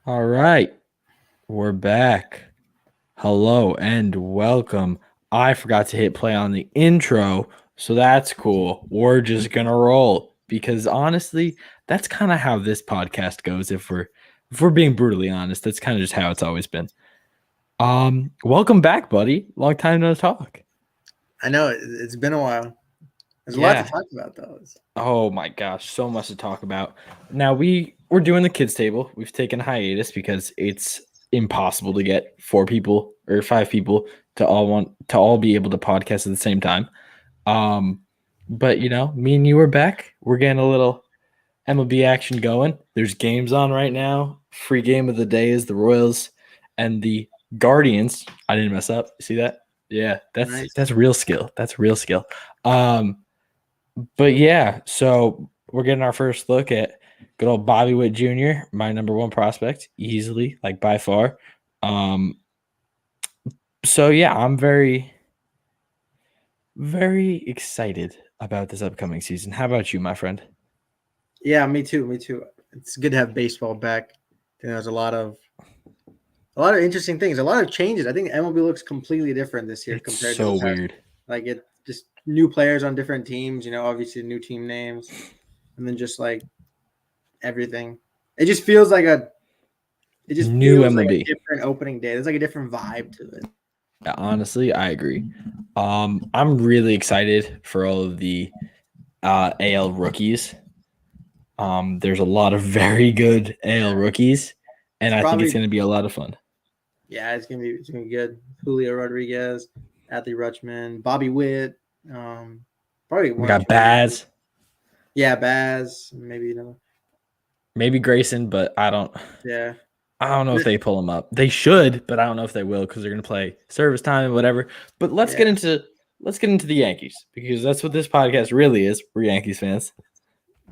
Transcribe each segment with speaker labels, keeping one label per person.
Speaker 1: All right, we're back. Hello and welcome. I forgot to hit play on the intro, so that's cool. We're just gonna roll because honestly, that's kind of how this podcast goes. If we're being brutally honest, that's kind of just how it's always been. Welcome back, buddy. Long time no talk.
Speaker 2: I know it's been a while. There's a lot to talk about, though.
Speaker 1: Oh my gosh, so much to talk about. Now we're doing the kids table. We've taken a hiatus because it's impossible to get 4 people or 5 people to all be able to podcast at the same time. But me and you are back. We're getting a little MLB action going. There's games on right now. Free game of the day is the Royals and the Guardians. I didn't mess up. See that? Yeah, that's real skill. That's real skill. But yeah, so we're getting our first look at good old Bobby Witt Jr., my number 1 prospect, easily, like by far. So yeah, I'm very, very excited about this upcoming season. How about you, my friend?
Speaker 2: Yeah, me too. It's good to have baseball back. There's a lot of interesting things, a lot of changes. I think MLB looks completely different this year compared to the past.
Speaker 1: Weird.
Speaker 2: Like it just new players on different teams, obviously new team names, and then just like everything. It just feels like
Speaker 1: new MLB.
Speaker 2: Like a different opening day. There's like a different vibe to it.
Speaker 1: Honestly, I agree. I'm really excited for all of the AL rookies. There's a lot of very good AL rookies, and I think it's going to be a lot of fun.
Speaker 2: Yeah, it's gonna be good. Julio Rodriguez, Adley Rutschman, Bobby Witt. Probably
Speaker 1: we got Baz.
Speaker 2: Yeah, Baz. Maybe
Speaker 1: Grayson, but I don't.
Speaker 2: Yeah.
Speaker 1: I don't know if they pull him up. They should, but I don't know if they will because they're going to play service time and whatever. But let's get into the Yankees because that's what this podcast really is. We're Yankees fans.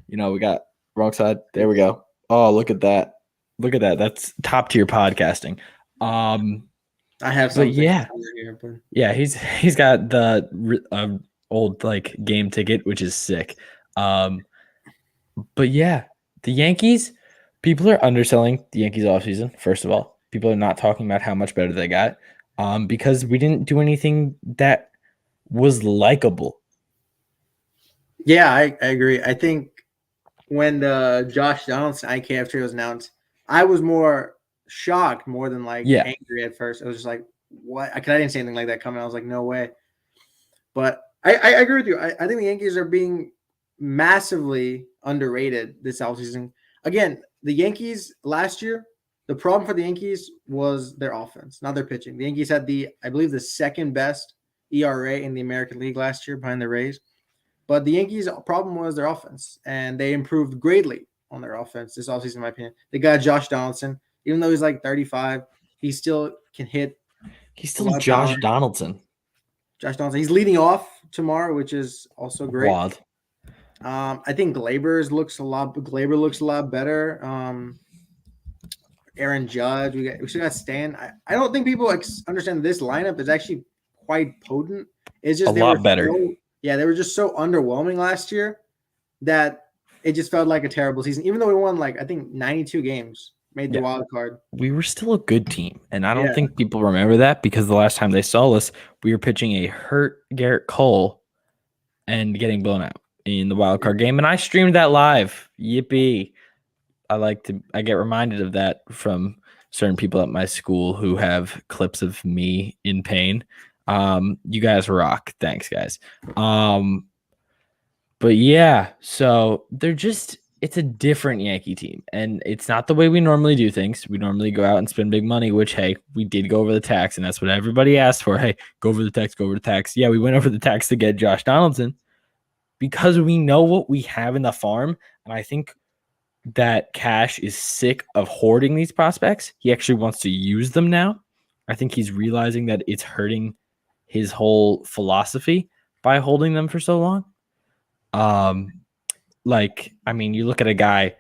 Speaker 1: We got Bronx side. There we go. Oh, look at that. That's top tier podcasting.
Speaker 2: I have something.
Speaker 1: But yeah, he's got the old like game ticket, which is sick. But yeah, the Yankees. People are underselling the Yankees offseason, first of all. People are not talking about how much better they got because we didn't do anything that was likable.
Speaker 2: Yeah, I agree. I think when the Josh Donaldson IKF trade was announced, I was more shocked more than angry at first. It was just like, what? Because I didn't see anything like that coming. I was like, no way. But I agree with you. I think the Yankees are being massively underrated this offseason. Again, the Yankees last year, the problem for the Yankees was their offense, not their pitching. The Yankees had I believe, the second best ERA in the American League last year behind the Rays. But the Yankees' problem was their offense, and they improved greatly on their offense this offseason, in my opinion. They got Josh Donaldson. Even though he's like 35, he still can hit.
Speaker 1: He's still Josh Donaldson.
Speaker 2: Josh Donaldson. He's leading off tomorrow, which is also great.
Speaker 1: Wild.
Speaker 2: I think Gleyber looks a lot better. Aaron Judge, we still got Stan. I don't think people understand this lineup is actually quite potent. It's just
Speaker 1: a lot better.
Speaker 2: They were just so underwhelming last year that it just felt like a terrible season. Even though we won I think 92 games, made the wild card.
Speaker 1: We were still a good team, and I don't think people remember that because the last time they saw us, we were pitching a hurt Garrett Cole and getting blown out in the wild card game, and I streamed that live. Yippee. I get reminded of that from certain people at my school who have clips of me in pain. You guys rock. Thanks, guys. But yeah, so it's a different Yankee team, and it's not the way we normally do things. We normally go out and spend big money, which, hey, we did go over the tax, and that's what everybody asked for. Hey, go over the tax. Yeah, we went over the tax to get Josh Donaldson because we know what we have in the farm, and I think that Cash is sick of hoarding these prospects. He actually wants to use them now. I think he's realizing that it's hurting his whole philosophy by holding them for so long. You look at a guy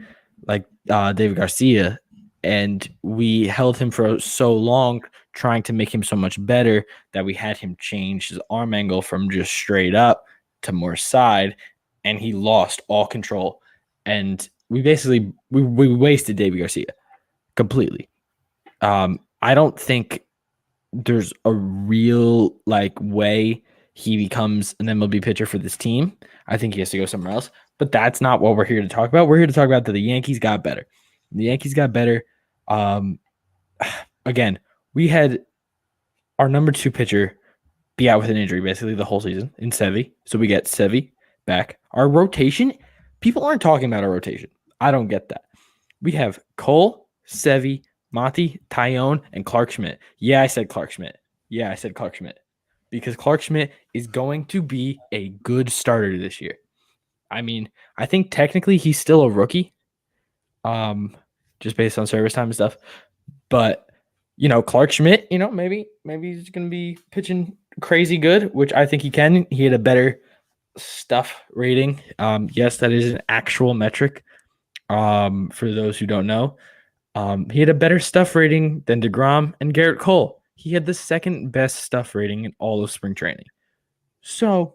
Speaker 1: like David Garcia, and we held him for so long trying to make him so much better that we had him change his arm angle from just straight up to more side, and he lost all control. and we basically we wasted Davey Garcia completely. I don't think there's a real way he becomes an MLB pitcher for this team. I think he has to go somewhere else. But that's not what we're here to talk about. We're here to talk about that the Yankees got better. The Yankees got better. Again, we had our number 2 pitcher be out with an injury basically the whole season in Sevy. So we get Sevy back. Our rotation, people aren't talking about our rotation. I don't get that. We have Cole, Sevy, Monty, Tyone, and Clark Schmidt. Yeah, I said Clark Schmidt. Because Clark Schmidt is going to be a good starter this year. I mean, I think technically he's still a rookie, just based on service time and stuff. But, Clark Schmidt, maybe he's going to be pitching crazy good, which I think he can. He had a better stuff rating. Yes, that is an actual metric. For those who don't know, he had a better stuff rating than DeGrom and Garrett Cole. He had the second best stuff rating in all of spring training. So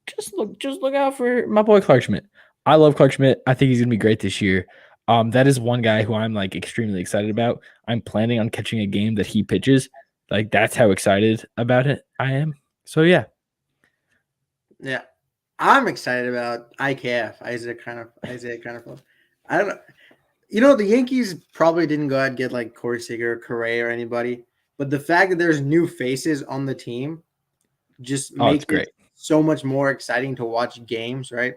Speaker 1: just look out for my boy Clark Schmidt. I love Clark Schmidt. I think he's gonna be great this year. That is one guy who I'm extremely excited about. I'm planning on catching a game that he pitches. That's how excited about it I am. So yeah.
Speaker 2: Yeah. I'm excited about IKF, Isaac kind of. I don't know. The Yankees probably didn't go out and get Corey Seager or Correa or anybody, but the fact that there's new faces on the team just makes it so much more exciting to watch games, right?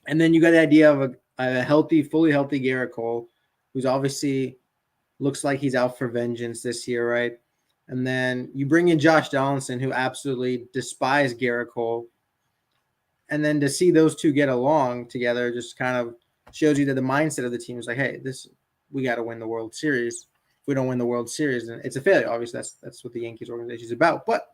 Speaker 2: And then you got the idea of a fully healthy Garrett Cole, who's obviously looks like he's out for vengeance this year, right? And then you bring in Josh Donaldson, who absolutely despised Garrett Cole. And then to see those two get along together just kind of shows you that the mindset of the team is hey, we got to win the World Series. If we don't win the World Series, then it's a failure. Obviously, that's what the Yankees organization is about. But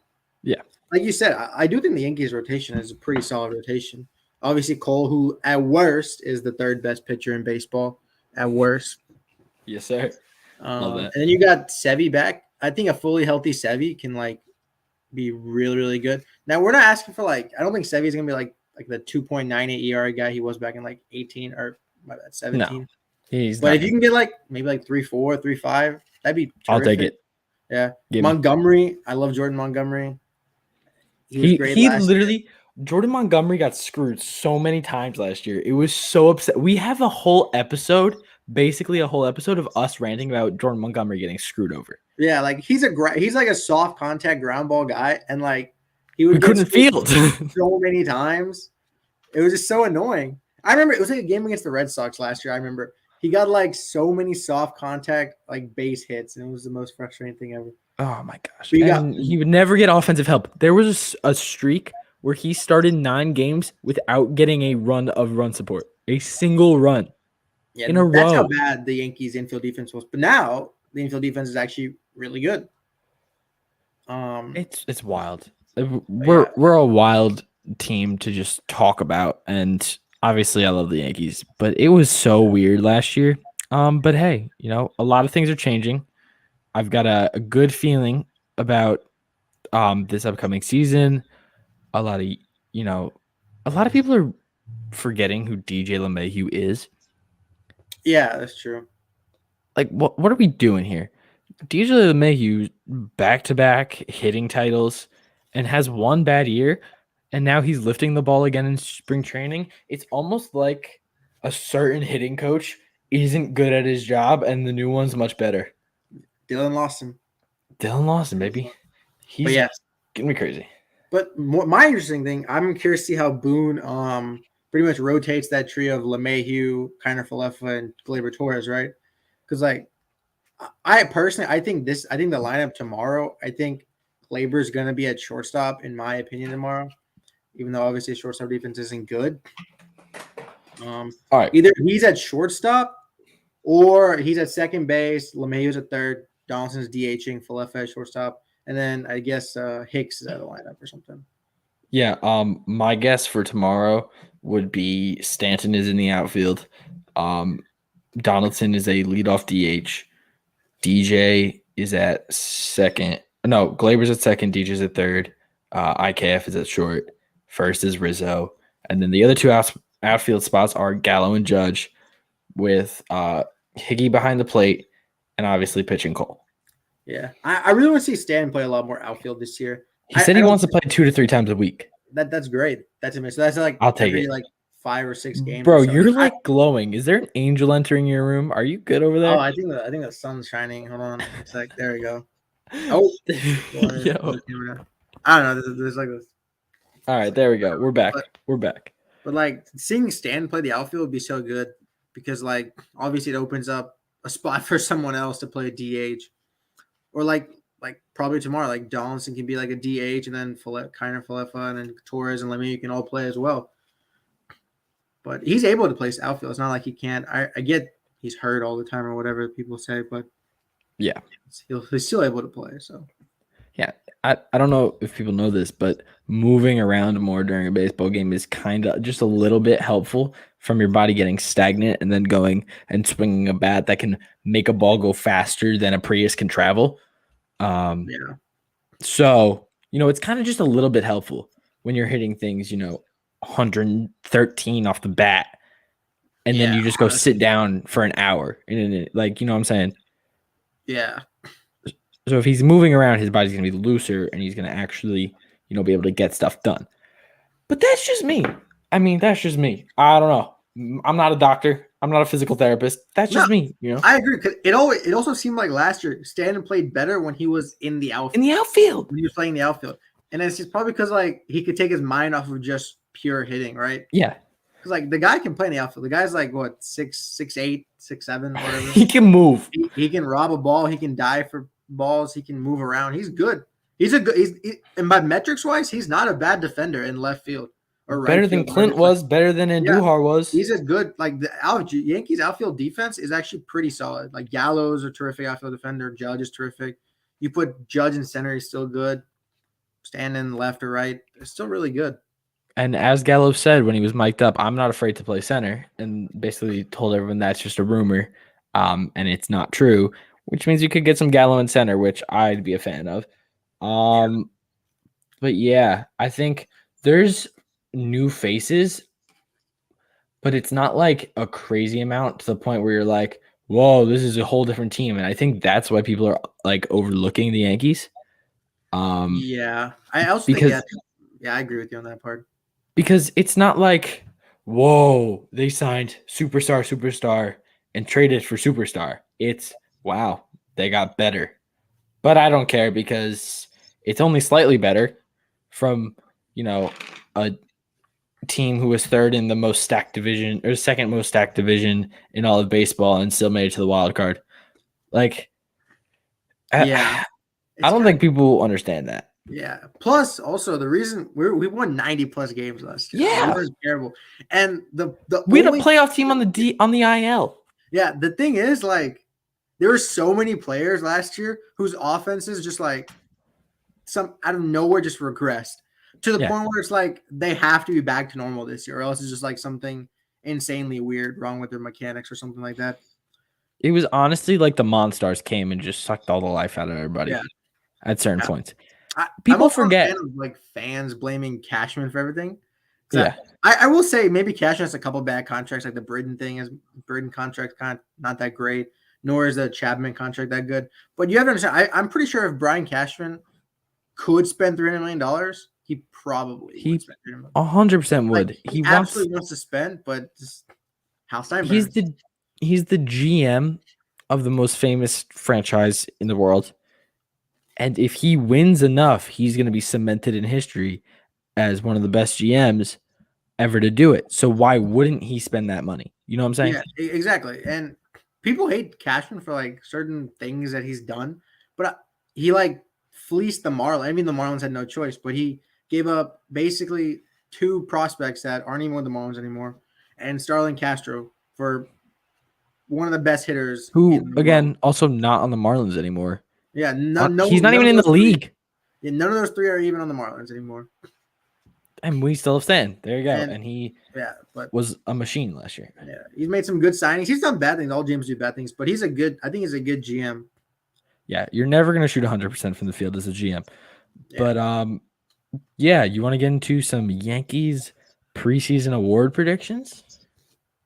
Speaker 1: yeah,
Speaker 2: like you said, I do think the Yankees rotation is a pretty solid rotation. Obviously, Cole, who at worst is the 3rd best pitcher in baseball, at worst.
Speaker 1: Yes, sir. Love that.
Speaker 2: And then you got Sevy back. I think a fully healthy Sevy can be really, really good. Now we're not asking for I don't think Sevy is gonna be like the 2.98 ERA guy he was back in 18 or 17.
Speaker 1: No, he's
Speaker 2: but
Speaker 1: not.
Speaker 2: If you can get maybe 3.4, 3.5, that'd be terrific.
Speaker 1: I'll take it.
Speaker 2: Yeah. Montgomery. I love Jordan Montgomery.
Speaker 1: He was great last year. Jordan Montgomery got screwed so many times last year. It was so upset. We have a whole episode, basically a whole episode of us ranting about Jordan Montgomery getting screwed over.
Speaker 2: Yeah, he's like a soft contact ground ball guy, and
Speaker 1: we couldn't field
Speaker 2: so many times. It was just so annoying. I remember it was a game against the Red Sox last year. I remember he got so many soft contact base hits, and it was the most frustrating thing ever.
Speaker 1: Oh my gosh! He would never get offensive help. There was a streak where he started 9 games without getting a run support, a single run in a row.
Speaker 2: That's how bad the Yankees infield defense was. But now the infield defense is actually really good.
Speaker 1: It's wild. We're a wild team to just talk about, and obviously I love the Yankees, but it was so weird last year. But hey, a lot of things are changing. I've got a good feeling about this upcoming season. A lot of people are forgetting who DJ LeMahieu is.
Speaker 2: Yeah, that's true.
Speaker 1: What are we doing here? DJ LeMahieu back-to-back hitting titles and has one bad year, and now he's lifting the ball again in spring training. It's almost like a certain hitting coach isn't good at his job, and the new one's much better.
Speaker 2: Dylan Lawson,
Speaker 1: baby. He's getting me crazy.
Speaker 2: But my interesting thing, I'm curious to see how Boone pretty much rotates that trio of LeMahieu, Kiner-Falefa, and Gleyber Torres, right? Because I think the lineup tomorrow, I think Gleyber's going to be at shortstop, in my opinion, tomorrow, even though obviously shortstop defense isn't good.
Speaker 1: All right.
Speaker 2: Either he's at shortstop or he's at second base, LeMahieu's at third, Donaldson's DHing, Falefa at shortstop, and then I guess Hicks is out of the lineup or something.
Speaker 1: Yeah, my guess for tomorrow would be Stanton is in the outfield. Donaldson is a leadoff DH. DJ is at second. No, Gleyber's at second. DJ's at third. IKF is at short. First is Rizzo. And then the other two outfield spots are Gallo and Judge, with Higgy behind the plate, and obviously pitching Cole.
Speaker 2: Yeah, I really want to see Stan play a lot more outfield this year.
Speaker 1: He said he wants to play 2 to 3 times a week.
Speaker 2: That's great. That's amazing. So that's like
Speaker 1: I'll take
Speaker 2: every
Speaker 1: it.
Speaker 2: like 5 or 6 games.
Speaker 1: Bro,
Speaker 2: or so.
Speaker 1: you're like glowing. Is there an angel entering your room? Are you good over there?
Speaker 2: Oh, I think the sun's shining. Hold on, it's like there we go. Oh,
Speaker 1: yo.
Speaker 2: I don't know. There's like this.
Speaker 1: All right, there we go. We're back. We're back.
Speaker 2: But like seeing Stan play the outfield would be so good because like obviously it opens up a spot for someone else to play DH, or like probably tomorrow like Donaldson can be like a DH and then Falefa and then Torres and Lemieux can all play as well. But he's able to play outfield. It's not like he can't. I get he's hurt all the time or whatever people say, but
Speaker 1: yeah,
Speaker 2: he's still able to play. So
Speaker 1: yeah, I don't know if people know this, but moving around more during a baseball game is kind of just a little bit helpful from your body getting stagnant and then going and swinging a bat that can make a ball go faster than a Prius can travel.
Speaker 2: yeah.
Speaker 1: So, it's kind of just a little bit helpful when you're hitting things, 113 off the bat, and then you just go sit down for an hour. And like, what I'm saying?
Speaker 2: Yeah.
Speaker 1: So if he's moving around, his body's going to be looser and he's going to actually, be able to get stuff done. But that's just me. I mean, that's just me. I don't know. I'm not a doctor. I'm not a physical therapist. That's just me,
Speaker 2: I agree. Cause it also seemed like last year Stanton played better when he was in the outfield.
Speaker 1: In the outfield.
Speaker 2: When he was playing the outfield. And it's just probably because like he could take his mind off of just pure hitting, right?
Speaker 1: Yeah.
Speaker 2: Because like the guy can play in the outfield. The guy's like what 6'8", 6'7", whatever.
Speaker 1: He can move.
Speaker 2: He can rob a ball. He can dive for balls. He can move around. He's good. And by metrics wise, he's not a bad defender in left field or right.
Speaker 1: Better than Clint was. Better than Andujar was.
Speaker 2: He's a good the Yankees outfield defense is actually pretty solid. Like Gallo's a terrific outfield defender. Judge is terrific. You put Judge in center, he's still good. Standing left or right, it's still really good.
Speaker 1: And as Gallo said when he was mic'd up, I'm not afraid to play center, and basically told everyone that's just a rumor, and it's not true, which means you could get some Gallo in center, which I'd be a fan of. But yeah, I think there's new faces, but it's not like a crazy amount to the point where you're like, whoa, this is a whole different team. And I think that's why people are like overlooking the Yankees.
Speaker 2: Yeah, I also think I agree with you on that part.
Speaker 1: Because it's not like, whoa, they signed superstar, and traded for superstar. It's, wow, they got better. But I don't care because it's only slightly better from, a team who was third in the most stacked division or second most stacked division in all of baseball and still made it to the wild card. Like,
Speaker 2: yeah,
Speaker 1: I don't think people understand that.
Speaker 2: Yeah. Plus, also the reason we won 90+ games last year.
Speaker 1: Yeah,
Speaker 2: it was terrible. And
Speaker 1: we had a playoff team on the IL.
Speaker 2: Yeah, the thing is, like, there were so many players last year whose offenses just like some out of nowhere just regressed to the point where it's like they have to be back to normal this year, or else it's just like something insanely weird wrong with their mechanics or something like that.
Speaker 1: It was honestly like the Monstars came and just sucked all the life out of everybody at certain points. People forget
Speaker 2: of, like fans blaming Cashman for everything.
Speaker 1: Yeah,
Speaker 2: I will say maybe Cashman has a couple bad contracts, like the Britton contract kind of not that great, nor is the Chapman contract that good. But you have to understand, I'm pretty sure if Brian Cashman could spend $300 million, he probably would spend $300 million.
Speaker 1: 100% would.
Speaker 2: Like, he absolutely wants to spend, but just Hal Steinbrenner.
Speaker 1: He's the GM of the most famous franchise in the world. And if he wins enough, he's going to be cemented in history as one of the best GMs ever to do it. So why wouldn't he spend that money? You know what I'm saying?
Speaker 2: Yeah, exactly. And people hate Cashman for like certain things that he's done, but he like fleeced the Marlins. I mean, the Marlins had no choice, but he gave up basically 2 prospects that aren't even with the Marlins anymore, and Starlin Castro for one of the best hitters.
Speaker 1: Who again, also not on the Marlins anymore.
Speaker 2: Yeah,
Speaker 1: he's not even in the league.
Speaker 2: Yeah, none of those 3 are even on the Marlins anymore.
Speaker 1: And we still have Stan. There you go. And he was a machine last year.
Speaker 2: Yeah, he's made some good signings. He's done bad things. All GMs do bad things, but I think he's a good GM.
Speaker 1: Yeah, you're never going to shoot 100% from the field as a GM. Yeah. But, you want to get into some Yankees preseason award predictions?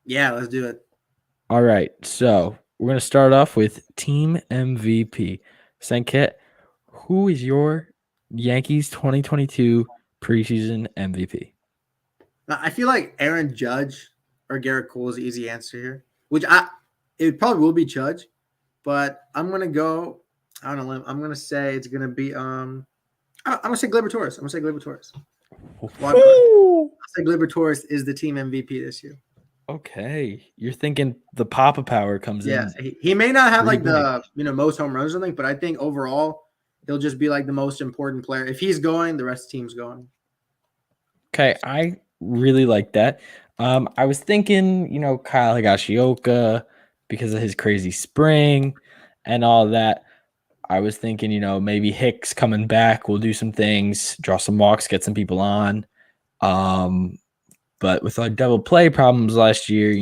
Speaker 2: Yeah, let's do it.
Speaker 1: All right. So we're going to start off with Team MVP. Sanket, who is your Yankees 2022 preseason MVP?
Speaker 2: Now, I feel like Aaron Judge or Garrett Cole is the easy answer here, it probably will be Judge, but I'm gonna go. I don't know. I'm gonna say it's gonna be I'm gonna say Gleyber Torres. I'm gonna say Gleyber Torres. Wild card. I'll say Gleyber Torres is the team MVP this year.
Speaker 1: Okay, you're thinking the Papa Power comes in.
Speaker 2: Yeah, he may not have like
Speaker 1: big.
Speaker 2: the most home runs or something, but I think overall he'll just be like the most important player. If he's going, the rest of the team's going.
Speaker 1: Okay, I really like that. I was thinking, Kyle Higashioka because of his crazy spring and all that. I was thinking, maybe Hicks coming back will do some things, draw some walks, get some people on. But with our double play problems last year,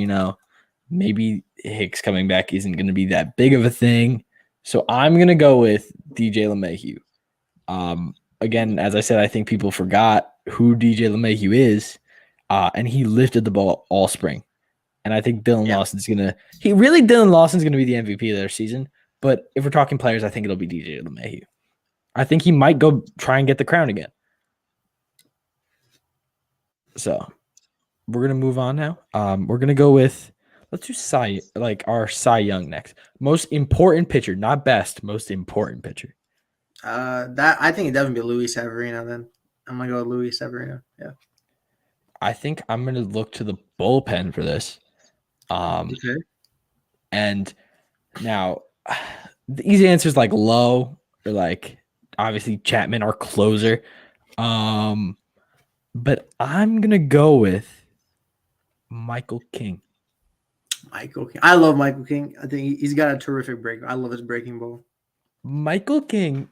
Speaker 1: maybe Hicks coming back isn't going to be that big of a thing. So I'm going to go with DJ LeMahieu. Again, as I said, I think people forgot who DJ LeMahieu is, and he lifted the ball all spring. And I think Dylan Lawson's going to – Dylan Lawson's going to be the MVP of their season. But if we're talking players, I think it'll be DJ LeMahieu. I think he might go try and get the crown again. So we're going to move on now. We're going to go with – let's do our Cy Young next. Most important pitcher, not best, most important pitcher.
Speaker 2: That I think it definitely be Luis Severino. Then I'm gonna go with Luis Severino. Yeah.
Speaker 1: I think I'm gonna look to the bullpen for this.
Speaker 2: Okay.
Speaker 1: And now the easy answer is like Lowe or like obviously Chapman, our closer. But I'm gonna go with Michael King.
Speaker 2: Michael King. I love Michael King. I think he's got a terrific break. I love his breaking ball.
Speaker 1: Michael King.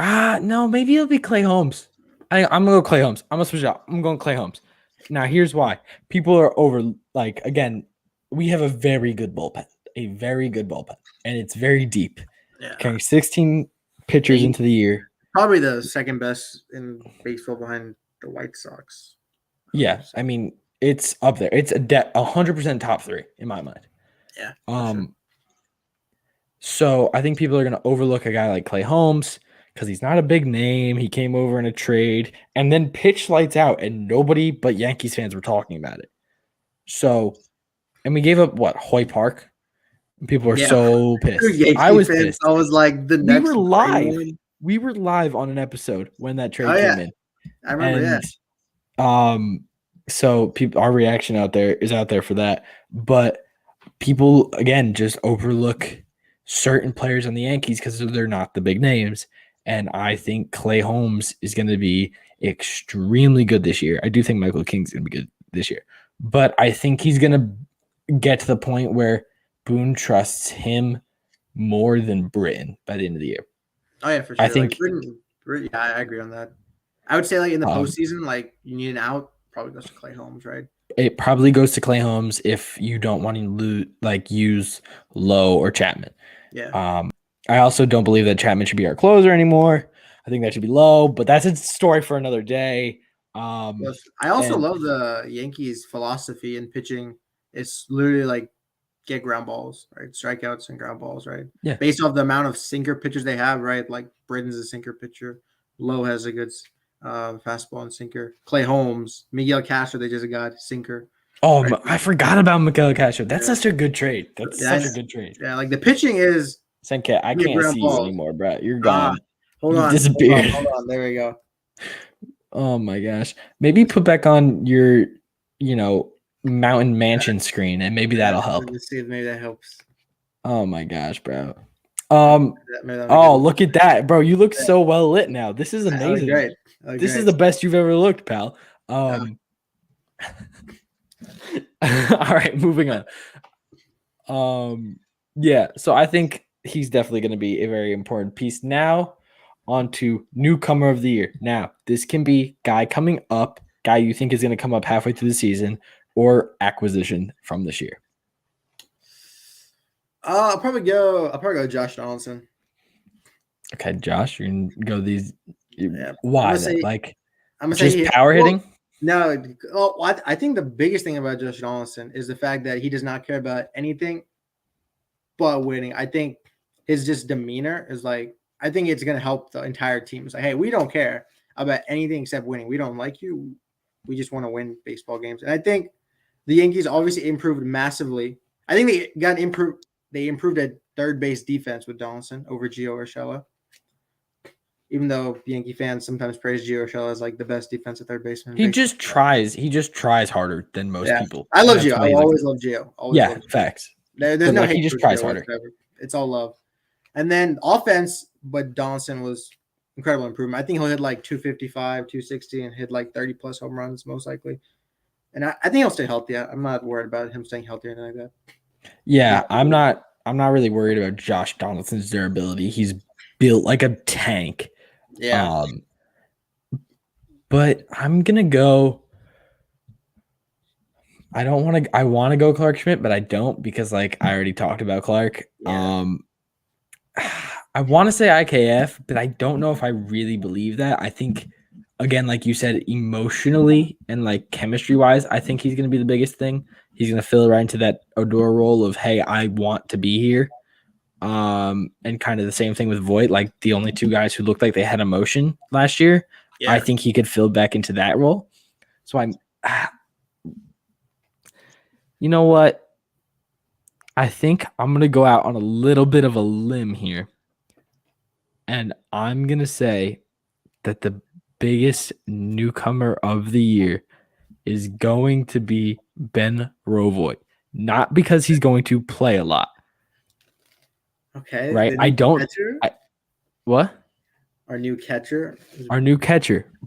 Speaker 1: No, maybe it'll be Clay Holmes. I'm gonna go Clay Holmes. I'm gonna switch it out. I'm going Clay Holmes. Now, here's why. People are again, we have a very good bullpen, and it's very deep.
Speaker 2: Yeah.
Speaker 1: Carrying 16 pitchers into the year.
Speaker 2: Probably the second best in baseball behind the White Sox.
Speaker 1: Yeah, I mean, it's up there. It's 100% top 3 in my mind.
Speaker 2: Yeah.
Speaker 1: Sure. So I think people are gonna overlook a guy like Clay Holmes because he's not a big name. He came over in a trade and then pitched lights out, and nobody but Yankees fans were talking about it. So, and we gave up Hoy Park. People were so pissed. I was pissed.
Speaker 2: I was like,
Speaker 1: we were live. We were live on an episode when that trade came in.
Speaker 2: I remember.
Speaker 1: So our reaction is out there for that, but people again just overlook certain players on the Yankees because they're not the big names. And I think Clay Holmes is going to be extremely good this year. I do think Michael King's going to be good this year. But I think he's going to get to the point where Boone trusts him more than Britton by the end of the year.
Speaker 2: Oh, yeah, for sure. I think I agree on that. I would say in the postseason, you need an out, probably goes to Clay Holmes, right?
Speaker 1: It probably goes to Clay Holmes if you don't want to use Lowe or Chapman.
Speaker 2: Yeah.
Speaker 1: I also don't believe that Chapman should be our closer anymore. I think that should be Lowe, but that's a story for another day.
Speaker 2: I also love the Yankees' philosophy in pitching. It's literally get ground balls, right? Strikeouts and ground balls, right?
Speaker 1: Yeah.
Speaker 2: Based off the amount of sinker pitchers they have, right? Like Britton's a sinker pitcher. Lowe has a good fastball and sinker. Clay Holmes, Miguel Castro, they just got sinker.
Speaker 1: Oh, right? I forgot about Miguel Castro. That's such a good trade. That's such a good trade.
Speaker 2: Yeah, the pitching is.
Speaker 1: Sanket, I can't see you anymore, bro. You're gone.
Speaker 2: Hold on.
Speaker 1: Disappeared.
Speaker 2: Hold on. There we go.
Speaker 1: Oh my gosh. Maybe put back on your, mountain mansion screen, and maybe that'll help.
Speaker 2: Let's see if maybe that helps.
Speaker 1: Oh my gosh, bro. Look at that, bro. You look so well lit now. This is amazing.
Speaker 2: Great.
Speaker 1: This is the best you've ever looked, pal. All right, moving on. Yeah, so I think he's definitely going to be a very important piece. Now, on to Newcomer of the Year. Now, this can be guy coming up, guy you think is going to come up halfway through the season, or acquisition from this year.
Speaker 2: I'll probably go Josh Donaldson.
Speaker 1: Okay, Josh, you're going to go these.
Speaker 2: Yeah.
Speaker 1: Why?
Speaker 2: I'm gonna
Speaker 1: power hitting?
Speaker 2: No, I think the biggest thing about Josh Donaldson is the fact that he does not care about anything but winning. I think his just demeanor is like, I think it's going to help the entire team. It's like, hey, we don't care about anything except winning. We don't like you. We just want to win baseball games. And I think the Yankees obviously improved massively. I think they got improved. They improved at third base defense with Donaldson over Gio Urshela. Even though Yankee fans sometimes praise Gio Urshela as like the best defensive third baseman.
Speaker 1: He just tries harder than most people.
Speaker 2: I love
Speaker 1: And that's
Speaker 2: Gio.
Speaker 1: why
Speaker 2: I
Speaker 1: he's
Speaker 2: always love Gio. Always
Speaker 1: yeah,
Speaker 2: love Gio.
Speaker 1: facts.
Speaker 2: There's
Speaker 1: But
Speaker 2: no
Speaker 1: like
Speaker 2: hate
Speaker 1: he just
Speaker 2: for
Speaker 1: tries
Speaker 2: Gio
Speaker 1: harder.
Speaker 2: whatsoever. It's all love. And then offense, but Donaldson was incredible improvement. I think he'll hit like 255, 260, and hit like 30 plus home runs most likely. And I think he'll stay healthy. I'm not worried about him staying healthy or anything like that.
Speaker 1: Yeah, I'm not really worried about Josh Donaldson's durability. He's built like a tank.
Speaker 2: Yeah.
Speaker 1: But I'm gonna go. I want to go Clark Schmidt, but I don't because like I already talked about Clark.
Speaker 2: Yeah.
Speaker 1: I want to say IKF, but I don't know if I really believe that. I think again, like you said, emotionally and like chemistry wise, I think he's gonna be the biggest thing. He's gonna fill right into that Odor role of hey, I want to be here. And kind of the same thing with Voit, like the only two guys who looked like they had emotion last year.
Speaker 2: Yeah.
Speaker 1: I think he could fill back into that role. So you know what? I think I'm going to go out on a little bit of a limb here. And I'm going to say that the biggest newcomer of the year is going to be Ben Rovoy. Not because he's going to play a lot.
Speaker 2: Okay.
Speaker 1: Right? I don't. What?
Speaker 2: Our new catcher.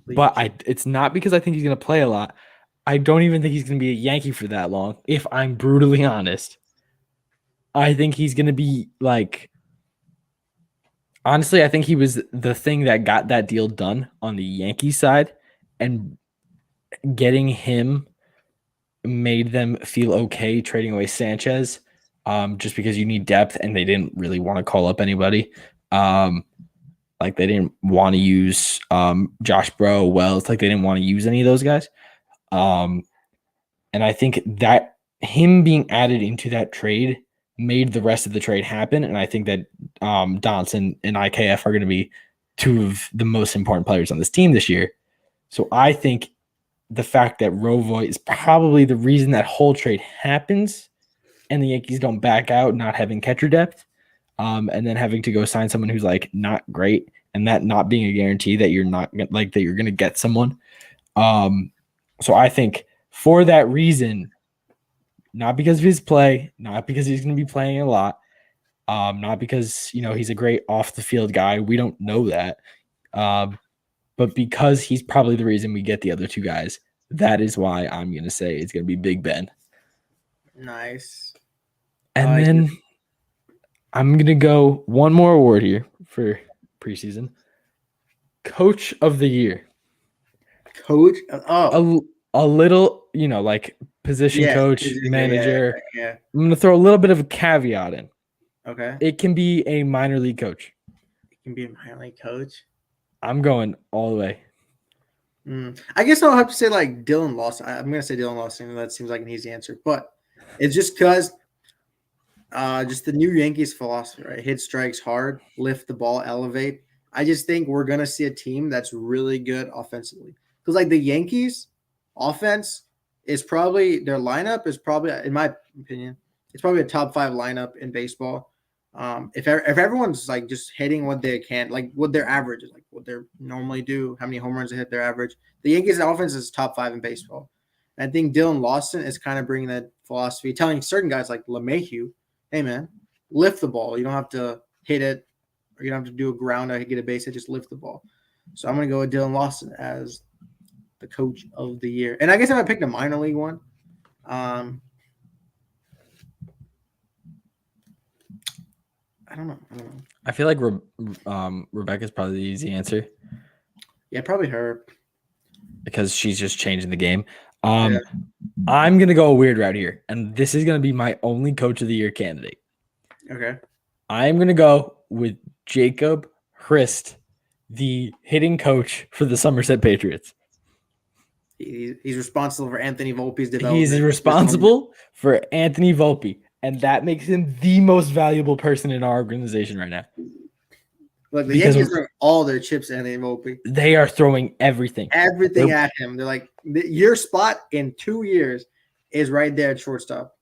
Speaker 1: But it's not because I think he's going to play a lot. I don't even think he's going to be a Yankee for that long, if I'm brutally honest. I think he's going to be like, honestly, I think he was the thing that got that deal done on the Yankee side, and getting him made them feel okay trading away Sanchez, just because you need depth and they didn't really want to call up anybody. Like they didn't want to use Josh Bro, Wells, like they didn't want to use any of those guys. And I think that him being added into that trade made the rest of the trade happen. And I think that Donaldson and IKF are going to be two of the most important players on this team this year. So I think the fact that Rovoy is probably the reason that whole trade happens and the Yankees don't back out, not having catcher depth, and then having to go sign someone who's like not great, and that not being a guarantee that you're not like that you're going to get someone. So I think for that reason, not because of his play, not because he's going to be playing a lot, not because he's a great off the field guy. We don't know that, but because he's probably the reason we get the other two guys. That is why I'm going to say it's going to be Big Ben.
Speaker 2: Nice.
Speaker 1: And then I'm going to go one more award here for preseason. Coach of the year.
Speaker 2: Coach? Oh.
Speaker 1: A little, like position coach, manager.
Speaker 2: Yeah.
Speaker 1: I'm going to throw a little bit of a caveat in.
Speaker 2: Okay.
Speaker 1: It can be a minor league coach.
Speaker 2: It can be a minor league coach.
Speaker 1: I'm going all the way.
Speaker 2: I guess I'll have to say like Dylan Lawson. I'm going to say Dylan Lawson. That seems like an easy answer. But it's just because just the new Yankees philosophy, right? Hit strikes hard, lift the ball, elevate. I just think we're going to see a team that's really good offensively. Because like the Yankees offense is probably, their lineup is probably, in my opinion, it's probably a top 5 lineup in baseball. If everyone's like just hitting what they can, like what their average is, like what they normally do, how many home runs they hit their average, the Yankees offense is top 5 in baseball. And I think Dylan Lawson is kind of bringing that philosophy, telling certain guys like LeMahieu, hey man, lift the ball. You don't have to hit it, or you don't have to do a ground out, get a base hit, just lift the ball. So I'm going to go with Dylan Lawson as the coach of the year. And I guess if I picked a minor league one, I don't know.
Speaker 1: I feel like Rebecca's probably the easy answer.
Speaker 2: Yeah, probably her.
Speaker 1: Because she's just changing the game. I'm going to go a weird route here, and this is going to be my only coach of the year candidate.
Speaker 2: Okay.
Speaker 1: I'm going to go with Jacob Hrist, the hitting coach for the Somerset Patriots.
Speaker 2: He's responsible for Anthony Volpe's development.
Speaker 1: He's responsible for Anthony Volpe, and that makes him the most valuable person in our organization right now.
Speaker 2: Look, the Yankees throw all their chips at Anthony Volpe.
Speaker 1: They are throwing everything
Speaker 2: at him. They're like, your spot in 2 years is right there at shortstop.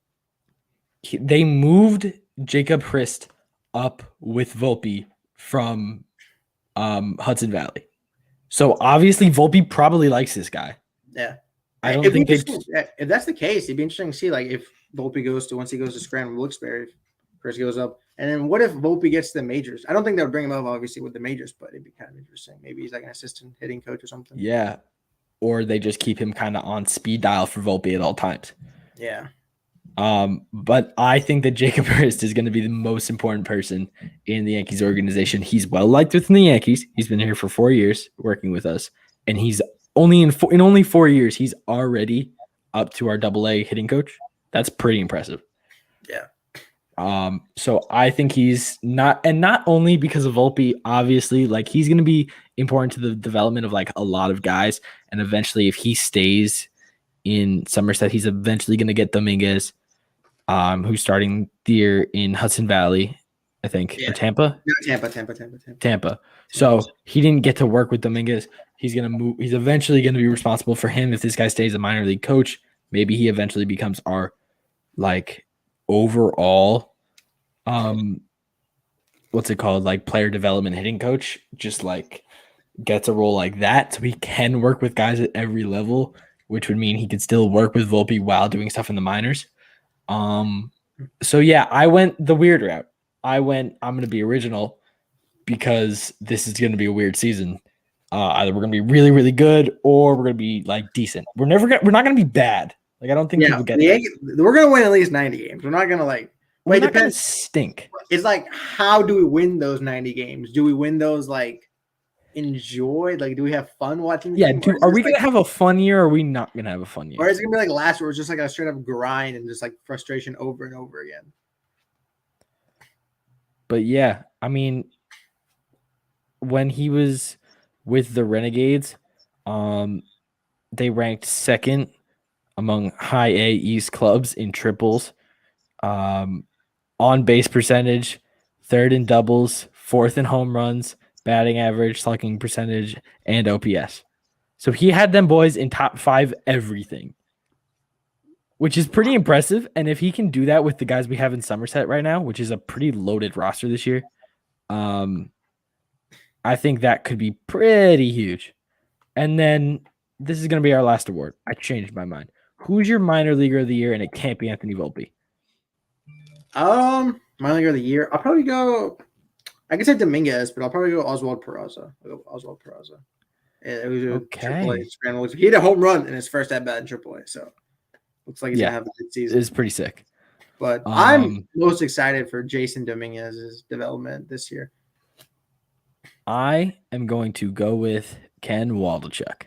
Speaker 1: They moved Jacob Hrist up with Volpe from Hudson Valley. So obviously Volpe probably likes this guy.
Speaker 2: Yeah.
Speaker 1: I don't think
Speaker 2: if that's the case, it'd be interesting to see like if Volpe once he goes to Scranton Wilkes-Barre, if Chris goes up. And then what if Volpe gets to the majors? I don't think they would bring him up obviously with the majors, but it'd be kind of interesting. Maybe he's like an assistant hitting coach or something.
Speaker 1: Yeah. Or they just keep him kind of on speed dial for Volpe at all times.
Speaker 2: Yeah.
Speaker 1: But I think that Jacob Hrist is going to be the most important person in the Yankees organization. He's well liked within the Yankees. He's been here for 4 years working with us, and he's only in only 4 years he's already up to our AA hitting coach. That's pretty impressive.
Speaker 2: Yeah.
Speaker 1: So I think he's not only because of Volpe, obviously, like he's going to be important to the development of like a lot of guys, and eventually, if he stays in Somerset, he's eventually going to get Dominguez. Who's starting the year in Hudson Valley, I think, or Tampa?
Speaker 2: No, Tampa.
Speaker 1: So he didn't get to work with Dominguez. He's going to move. He's eventually going to be responsible for him. If this guy stays a minor league coach, maybe he eventually becomes our like overall, what's it called? Like player development hitting coach, just like gets a role like that. So he can work with guys at every level, which would mean he could still work with Volpe while doing stuff in the minors. So yeah, I went the weird route. I'm going to be original because this is going to be a weird season. Either we're going to be really, really good or we're going to be like decent. We're not going to be bad. Like, I don't think people get
Speaker 2: we're going to win at least 90 games. We're not going to like,
Speaker 1: we're not going to stink.
Speaker 2: It's like, how do we win those 90 games? Do we win those like enjoy? Like, do we have fun watching the game?
Speaker 1: Are we gonna have a fun year or are we not gonna have a fun year?
Speaker 2: Or is it gonna be like last year, it's just like a straight up grind and just like frustration over and over again?
Speaker 1: But yeah, I mean, when he was with the Renegades, they ranked second among high A East clubs in triples, on base percentage, third in doubles, fourth in home runs, batting average, slugging percentage, and OPS. So he had them boys in top 5 everything, which is pretty impressive. And if he can do that with the guys we have in Somerset right now, which is a pretty loaded roster this year, I think that could be pretty huge. And then this is going to be our last award. I changed my mind. Who's your minor leaguer of the year? And it can't be Anthony Volpe.
Speaker 2: Minor leaguer of the year. I'll probably go. I could say Dominguez, but I'll probably go Oswald Peraza. It was AAA. He had a home run in his first at bat in AAA, so looks like he's gonna have a good season.
Speaker 1: It's pretty sick.
Speaker 2: But I'm most excited for Jason Dominguez's development this year.
Speaker 1: I am going to go with Ken Waldichuk.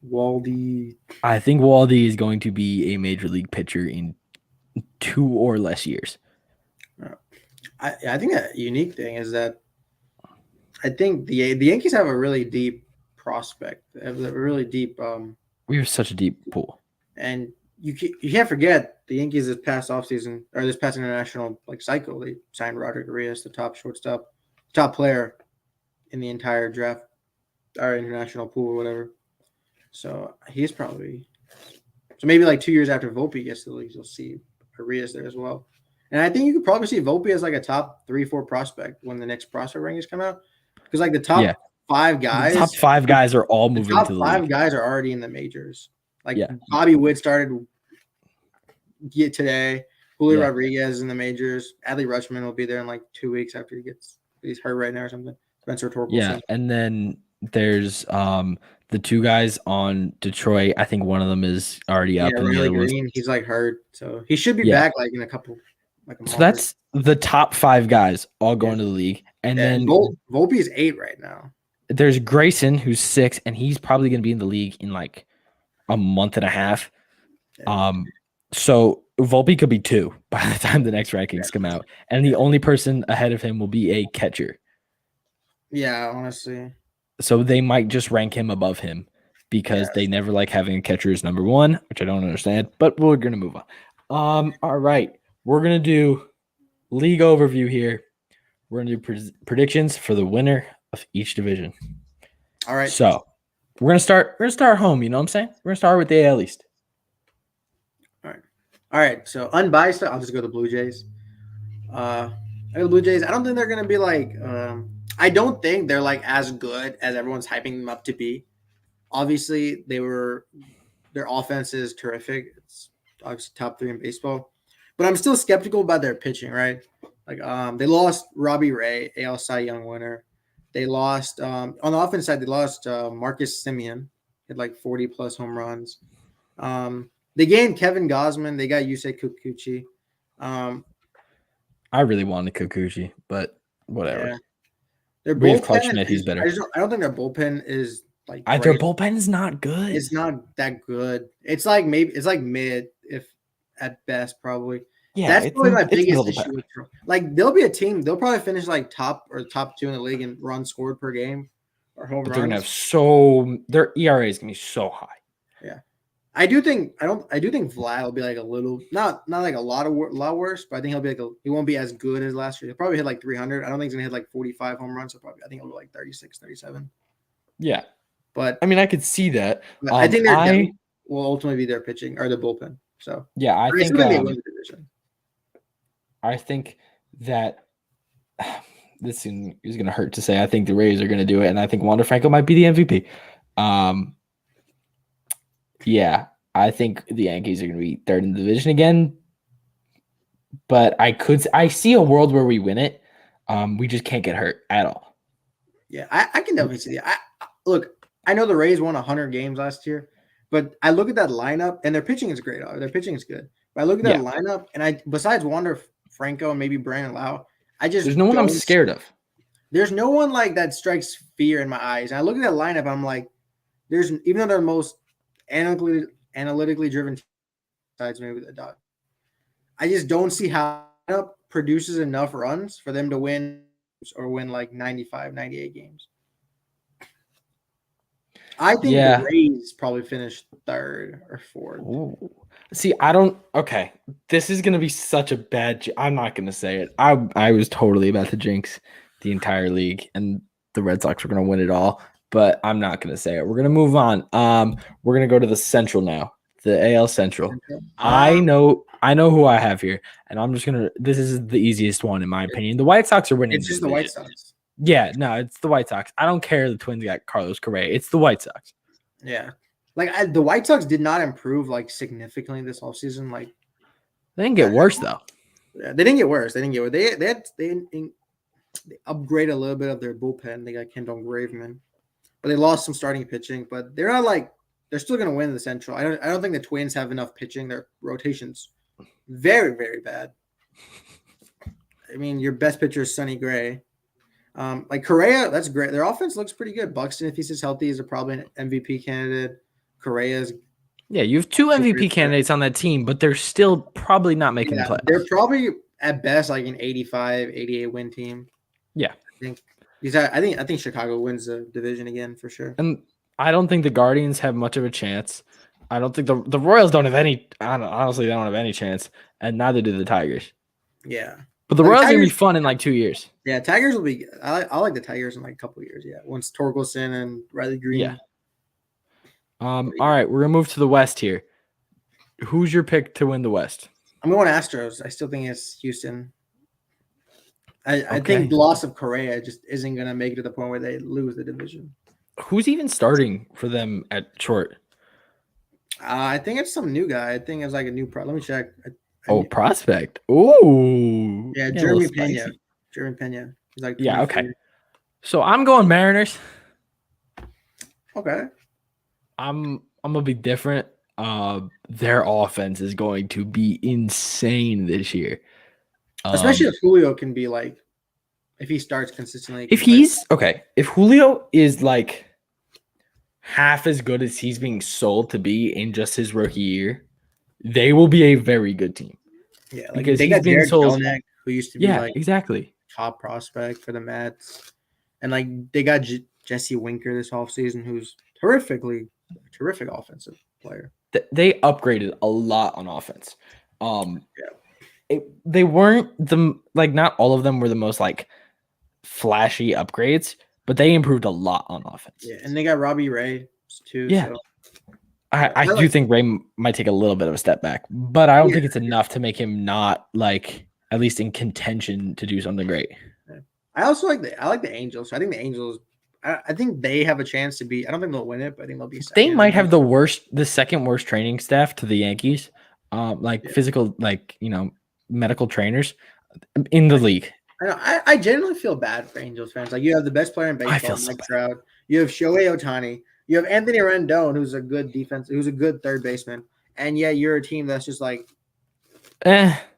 Speaker 2: Waldy.
Speaker 1: I think Waldy is going to be a major league pitcher in 2 or less years.
Speaker 2: I think a unique thing is that I think the Yankees have a really deep prospect. They have a really deep.
Speaker 1: We have such a deep pool,
Speaker 2: and you can't forget the Yankees this past offseason or this past international cycle. They signed Roger Arias, the top shortstop, top player in the entire draft or international pool or whatever. So he's probably maybe like 2 years after Volpe gets to the league, you'll see Arias there as well. And I think you could probably see Volpe as like a top 3-4 prospect when the next prospect rankings come out. Because like the top 5 guys.
Speaker 1: The top 5 guys are all moving to the league.
Speaker 2: Top 5 guys are already in the majors. Bobby Witt started today. Julio Rodriguez is in the majors. Adley Rutschman will be there in like 2 weeks after he's hurt right now or something. Spencer Torkelson.
Speaker 1: Yeah, and then there's the 2 guys on Detroit. I think one of them is already up. And the other
Speaker 2: Green, he's like hurt. So he should be back like in a couple.
Speaker 1: So that's the top 5 guys all going to the league. And then
Speaker 2: Volpe is 8 right now.
Speaker 1: There's Grayson, who's 6, and he's probably going to be in the league in like a month and a half. Yeah. So Volpe could be 2 by the time the next rankings come out. And the only person ahead of him will be a catcher.
Speaker 2: Yeah, honestly.
Speaker 1: So they might just rank him above him because they never like having a catcher as number one, which I don't understand, but we're going to move on. All right. We're going to do league overview here. We're going to do predictions for the winner of each division.
Speaker 2: All right.
Speaker 1: So we're going to start home. You know what I'm saying? We're going to start with the AL East.
Speaker 2: All right. So unbiased, I'll just go to the Blue Jays. I go to the Blue Jays. I don't think they're going to be like, I don't think they're like as good as everyone's hyping them up to be. Obviously, their offense is terrific. It's obviously top 3 in baseball, but I'm still skeptical about their pitching, right? Like, they lost Robbie Ray, AL Cy Young winner. They lost on the offense side. They lost Marcus Semien, had like 40 plus home runs. They gained Kevin Gausman. They got Yusei Kikuchi.
Speaker 1: I really wanted Kikuchi, but whatever.
Speaker 2: Yeah. Their
Speaker 1: we have Clutch Schmidt. He's better.
Speaker 2: I don't think their bullpen is like
Speaker 1: their bullpen is not good.
Speaker 2: It's not that good. It's like mid, if at best, probably.
Speaker 1: Yeah,
Speaker 2: that's probably my biggest issue. Like, there'll be a team. They'll probably finish like top 2 in the league in runs scored per game or home runs.
Speaker 1: They're gonna have their ERA is gonna be so high.
Speaker 2: Yeah, I do think Vlad will be like a little not like a lot worse, but I think he'll be he won't be as good as last year. He'll probably hit like 300. I don't think he's gonna hit like 45 home runs. I think he'll be like 36, 37.
Speaker 1: Yeah,
Speaker 2: but
Speaker 1: I mean, I could see that.
Speaker 2: I think their will ultimately be their pitching or the bullpen. So
Speaker 1: yeah, I think
Speaker 2: they win the division.
Speaker 1: I think that this is going to hurt to say. I think the Rays are going to do it, and I think Wander Franco might be the MVP. Yeah, I think the Yankees are going to be third in the division again, but I see a world where we win it. We just can't get hurt at all.
Speaker 2: Yeah, I can definitely see that. Look, I know the Rays won 100 games last year, but I look at that lineup, and their pitching is great. Their pitching is good. But I look at that lineup, and besides Wander Franco and maybe Brandon Lau, there's
Speaker 1: no one I'm scared of.
Speaker 2: There's no one like that strikes fear in my eyes. And I look at that lineup, I'm like, even though they're the most analytically driven sides, maybe the Dodgers, I just don't see how it produces enough runs for them to win like 95, 98 games. I think the Rays probably finished 3rd or 4th.
Speaker 1: Ooh. See, okay. This is going to be such a bad – I'm not going to say it. I was totally about to jinx the entire league, and the Red Sox were going to win it all, but I'm not going to say it. We're going to move on. We're going to go to the Central now, the AL Central. I know who I have here, and I'm just going to – this is the easiest one in my opinion. The White Sox are winning.
Speaker 2: It's just the White Sox.
Speaker 1: Yeah, no, it's the White Sox. I don't care the Twins got Carlos Correa. It's the White Sox.
Speaker 2: Yeah. Like, the White Sox did not improve like significantly this offseason. Like,
Speaker 1: they didn't get worse though.
Speaker 2: Yeah, they didn't get worse. They upgraded a little bit of their bullpen. They got Kendall Graveman, but they lost some starting pitching. But they're not like they're still going to win the Central. I don't think the Twins have enough pitching. Their rotation's very, very bad. I mean, your best pitcher is Sonny Gray. Like Correa, that's great. Their offense looks pretty good. Buxton, if he's healthy, is probably an MVP candidate. Correa's
Speaker 1: you have 2 MVP candidates on that team, but they're still probably not making the playoffs.
Speaker 2: They're probably at best like an 85, 88 win team.
Speaker 1: Yeah,
Speaker 2: I think Chicago wins the division again for sure.
Speaker 1: And I don't think the Guardians have much of a chance. I don't think the Royals don't have any. Honestly, they don't have any chance, and neither do the Tigers.
Speaker 2: Yeah.
Speaker 1: But the Royals are going to be fun in like 2 years.
Speaker 2: Yeah, Tigers will be – I like the Tigers in like a couple of years, yeah. Once Torkelson and Riley Green.
Speaker 1: Yeah. All right, we're going to move to the West here. Who's your pick to win the West?
Speaker 2: I'm going Astros. I still think it's Houston. I think the loss of Correa just isn't going to make it to the point where they lose the division.
Speaker 1: Who's even starting for them at short?
Speaker 2: I think it's some new guy. I think it's like a new – let me check.
Speaker 1: Prospect. Ooh.
Speaker 2: Yeah, Jeremy Pena. Jeremy Pena. He's like 23.
Speaker 1: Okay. So I'm going Mariners.
Speaker 2: Okay.
Speaker 1: I'm gonna be different. Their offense is going to be insane this year.
Speaker 2: Especially if Julio can be like, if he starts consistently.
Speaker 1: If Julio is like half as good as he's being sold to be in just his rookie year, they will be a very good team.
Speaker 2: Yeah, like because they got Jared Kelenic, who used to be
Speaker 1: exactly
Speaker 2: top prospect for the Mets, and like they got Jesse Winker this offseason, who's terrifically terrific offensive player.
Speaker 1: They upgraded a lot on offense. They weren't not all of them were the most like flashy upgrades, but they improved a lot on offense.
Speaker 2: Yeah, and they got Robbie Ray too.
Speaker 1: Yeah.
Speaker 2: So.
Speaker 1: I do think Ray might take a little bit of a step back, but I don't think it's enough to make him not like at least in contention to do something great.
Speaker 2: I also like the Angels. So I think the Angels. I think they have a chance to be. I don't think they'll win it, but I think they'll be.
Speaker 1: They might have the second worst training staff to the Yankees, physical, medical trainers in the league.
Speaker 2: I know. I genuinely feel bad for Angels fans. Like you have the best player in baseball, Mike Trout. You have Shohei Ohtani. You have Anthony Rendon, who's a good who's a good third baseman, and yet you're a team that's just like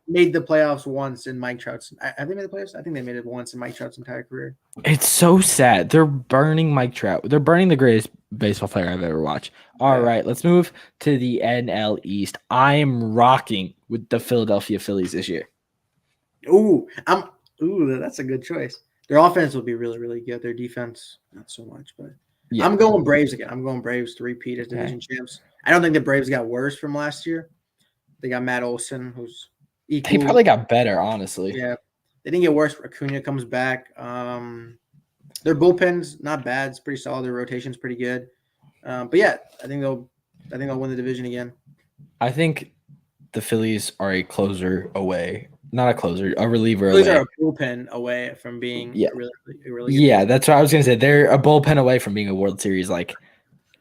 Speaker 2: made the playoffs once in Mike Trout's. Have they made the playoffs? I think they made it once in Mike Trout's entire career.
Speaker 1: It's so sad. They're burning Mike Trout. They're burning the greatest baseball player I've ever watched. All right, let's move to the NL East. I am rocking with the Philadelphia Phillies this year.
Speaker 2: That's a good choice. Their offense will be really, really good. Their defense, not so much, but yeah. I'm going Braves again. I'm going Braves to repeat as division champs. I don't think the Braves got worse from last year. They got Matt Olson, who's equal.
Speaker 1: They probably got better, honestly.
Speaker 2: Yeah. They didn't get worse. Acuna comes back. Their bullpen's not bad. It's pretty solid. Their rotation's pretty good. But yeah, I think they'll win the division again.
Speaker 1: I think the Phillies are a closer away. Not a closer, a reliever
Speaker 2: away. Phillies are a bullpen away from being a really
Speaker 1: good that's what I was gonna say. They're a bullpen away from being a World Series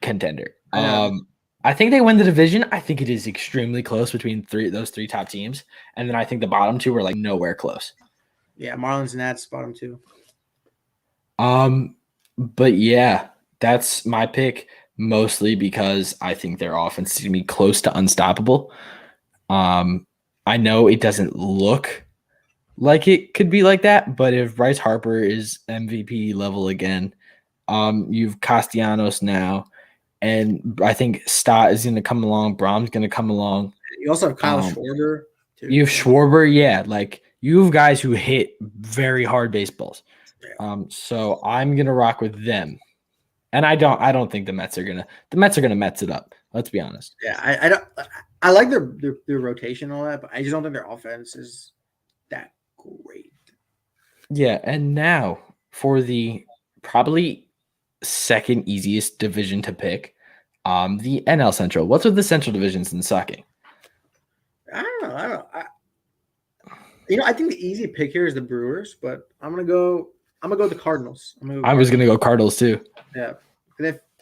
Speaker 1: contender. I think they win the division. I think it is extremely close between those three top teams, and then I think the bottom two are nowhere close.
Speaker 2: Yeah, Marlins and Nats bottom two.
Speaker 1: But yeah, that's my pick mostly because I think their offense is gonna be close to unstoppable. I know it doesn't look like it could be like that, but if Bryce Harper is MVP level again, you've Castellanos now, and I think Stott is going to come along. Brahm's going to come along.
Speaker 2: You also have Kyle Schwarber. Too.
Speaker 1: You have Schwarber, you have guys who hit very hard baseballs. So I'm going to rock with them. And I don't think the Mets are gonna Mets it up. Let's be honest.
Speaker 2: Yeah, I like their rotation and all that, but I just don't think their offense is that great.
Speaker 1: Yeah, and now for the probably second easiest division to pick, the NL Central. What's with the Central divisions and sucking?
Speaker 2: I don't know. I think the easy pick here is the Brewers, but I'm gonna go with the Cardinals.
Speaker 1: I was gonna go Cardinals too.
Speaker 2: Yeah,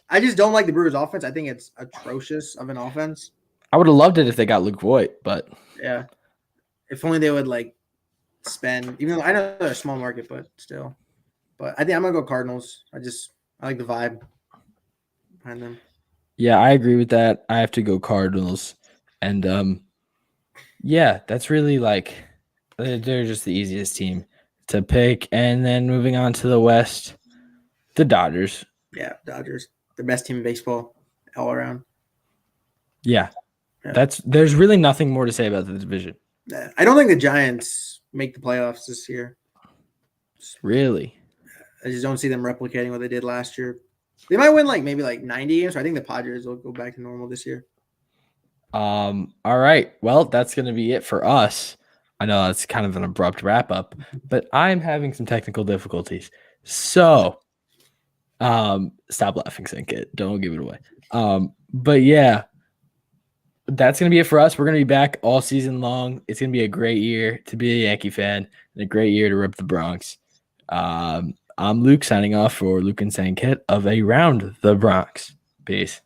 Speaker 2: I just don't like the Brewers' offense. I think it's atrocious of an offense.
Speaker 1: I would have loved it if they got Luke Voit, but
Speaker 2: yeah, if only they would spend. Even though I know they're a small market, but still. But I think I'm gonna go Cardinals. I like the vibe behind them.
Speaker 1: Yeah, I agree with that. I have to go Cardinals, and yeah, that's really they're just the easiest team to pick. And then moving on to the West, the Dodgers.
Speaker 2: Yeah, Dodgers, the best team in baseball all around.
Speaker 1: Yeah. There's really nothing more to say about the division.
Speaker 2: I don't think the Giants make the playoffs this year.
Speaker 1: Really?
Speaker 2: I just don't see them replicating what they did last year. They might win maybe 90 games. So I think the Padres will go back to normal this year.
Speaker 1: All right. Well, that's going to be it for us. I know that's kind of an abrupt wrap up, but I'm having some technical difficulties. So, stop laughing, Sanket. Don't give it away. But yeah, that's going to be it for us. We're going to be back all season long. It's going to be a great year to be a Yankee fan and a great year to rip the Bronx. I'm Luke signing off for Luke and Sanket of Around the Bronx. Peace.